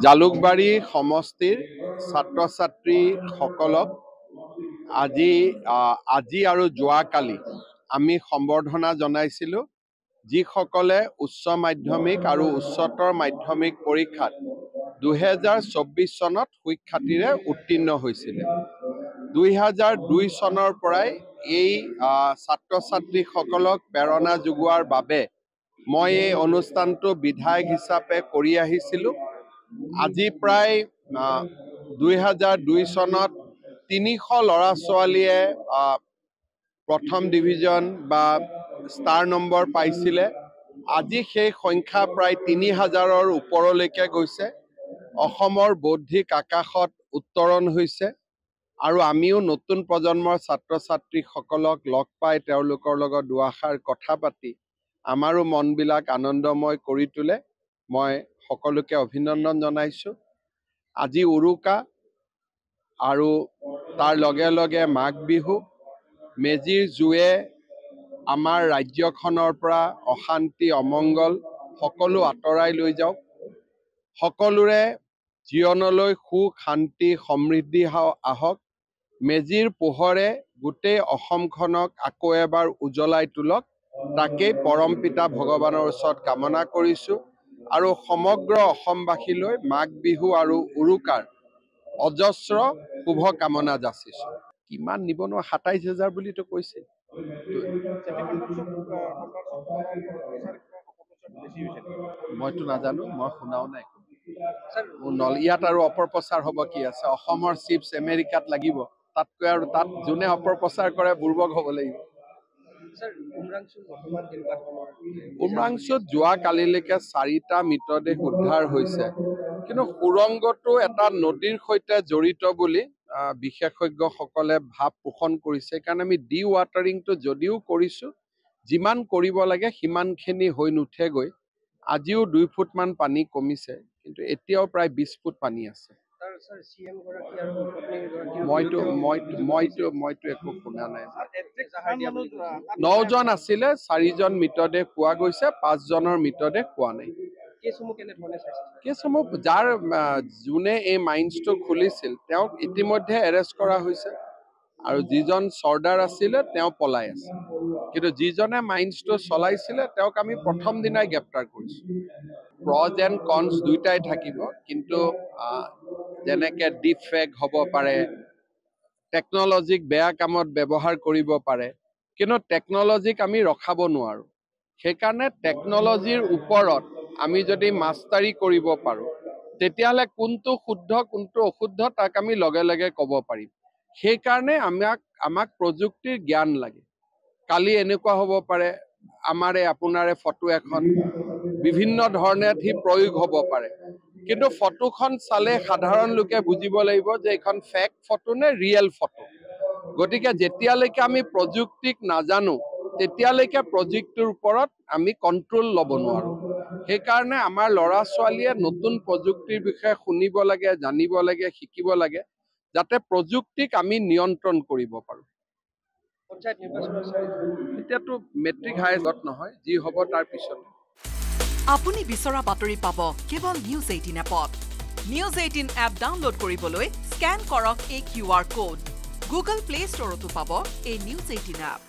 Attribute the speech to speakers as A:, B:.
A: জালুকবাৰী সমষ্টিৰ ছাত্ৰ ছাত্ৰী সকলক আজি আৰু যোৱাকালি আমি সম্বৰ্ধনা জনাইছিলোঁ যিসকলে উচ্চ মাধ্যমিক আৰু উচ্চতৰ মাধ্যমিক পৰীক্ষাত 2024 চনত সুখ্যাতিৰে উত্তীৰ্ণ হৈছিলে 2002 চনৰ পৰাই এই ছাত্ৰ ছাত্ৰীসকলক প্ৰেৰণা যোগোৱাৰ বাবে মই এই অনুষ্ঠানটো বিধায়ক হিচাপে কৰি আহিছিলোঁ আজি প্ৰায় 2002 চনত 300 ল'ৰা ছোৱালীয়ে প্ৰথম ডিভিজন বা ষ্টাৰ নম্বৰ পাইছিলে আজি সেই সংখ্যা প্ৰায় 3000ৰ ওপৰলৈকে গৈছে অসমৰ বৌদ্ধিক আকাশত উত্তৰণ হৈছে আৰু আমিও নতুন প্ৰজন্মৰ ছাত্ৰ ছাত্ৰীসকলক লগ পাই তেওঁলোকৰ লগত দুআষাৰ কথা পাতি আমাৰো মনবিলাক আনন্দময় কৰি তোলে মই সকলোকে অভিনন্দন জনাইছোঁ আজি উৰুকা আৰু তাৰ লগে লগে মাঘ বিহু মেজিৰ জুয়ে আমাৰ ৰাজ্যখনৰ পৰা অশান্তি অমংগল সকলো আঁতৰাই লৈ যাওক সকলোৰে জীৱনলৈ সুখ শান্তি সমৃদ্ধি আহক মেজিৰ পোহৰে গোটেই অসমখনক আকৌ এবাৰ উজ্বলাই তোলক তাকেই পৰমপিতা ভগৱানৰ ওচৰত কামনা কৰিছোঁ আৰু সমগ্ৰ অসমবাসীলৈ মাঘ বিহু আৰু উৰুকাৰ অজস্ৰ শুভ কামনা যাচিছোঁ কিমান নিবনুৱা 27000 বুলিতো কৈছে মইতো নাজানো মই শুনাও নাই ইয়াত আৰু অপপ্ৰচাৰ হ'ব কি আছে অসমৰ চিপছ আমেৰিকাত লাগিব তাতকৈ আৰু তাত যোনে অপপ্ৰচাৰ কৰে বুৰ্বক হ'ব লাগিব উমৰাংচুত যোৱাকালিলৈকে 4টা মৃতদেহ উদ্ধাৰ হৈছে কিন্তু সুৰংগটো এটা নদীৰ সৈতে জড়িত বুলি বিশেষজ্ঞসকলে ভাৱ পোষণ কৰিছে কাৰণ আমি ডি ৱাটাৰিংটো যদিও কৰিছোঁ যিমান কৰিব লাগে সিমানখিনি হৈ নুঠেগৈ আজিও 2 ফুটমান পানী কমিছে কিন্তু এতিয়াও প্ৰায় 20 ফুট পানী আছে মইতো একো শুনা নাই 9জন আছিলে 4জন মৃতদেহ পোৱা গৈছে 5জনৰ মৃতদেহ পোৱা নাই কেছসমূহ যাৰ যোনে এই মাইন্সটো খুলিছিল তেওঁক ইতিমধ্যে এৰেষ্ট কৰা হৈছে আৰু যিজন চৰ্দাৰ আছিলে তেওঁ পলাই আছে কিন্তু যিজনে মাইন্সটো চলাইছিলে তেওঁক আমি প্ৰথম দিনাই গ্ৰেপ্তাৰ কৰিছোঁ প্ৰজ এণ্ড কনছ দুইটাই থাকিব কিন্তু যেনেকে ডিপ ফেক হ'ব পাৰে টেকনলজিক বেয়া কামত ব্যৱহাৰ কৰিব পাৰে কিন্তু টেকনলজিক আমি ৰখাব নোৱাৰোঁ সেইকাৰণে টেকনলজিৰ ওপৰত আমি যদি মাষ্টাৰি কৰিব পাৰোঁ তেতিয়াহ'লে কোনটো শুদ্ধ কোনটো অশুদ্ধ তাক আমি লগে লগে ক'ব পাৰিম সেইকাৰণে আমাক প্ৰযুক্তিৰ জ্ঞান লাগে কালি এনেকুৱা হ'ব পাৰে আমাৰে আপোনাৰে ফটো এখন বিভিন্ন ধৰণে প্ৰয়োগ হ'ব পাৰে কিন্তু ফটোখন চালে সাধাৰণ লোকে বুজিব লাগিব যে এইখন ফেক ফটো নে ৰিয়েল ফটো গতিকে যেতিয়ালৈকে আমি প্ৰযুক্তিক নাজানো তেতিয়ালৈকে প্ৰযুক্তিৰ ওপৰত আমি কণ্ট্ৰোল ল'ব নোৱাৰোঁ সেইকাৰণে আমাৰ ল'ৰা ছোৱালীয়ে নতুন প্ৰযুক্তিৰ বিষয়ে শুনিব লাগে জানিব লাগে শিকিব লাগে যাতে প্ৰযুক্তিক আমি নিয়ন্ত্ৰণ কৰিব পাৰোঁ এতিয়াতো মেট্ৰিক হাইজত নহয় যি হ'ব তাৰ পিছত
B: আপুনি বিচৰা বাতৰি পাব কেৱল নিউজ 18 এপত নিউজ 18 এপ ডাউনলোড কৰিবলৈ স্ক্যান কৰক এই QR কোড গুগল প্লে ষ্টৰতো পাব এই নিউজ 18 এপ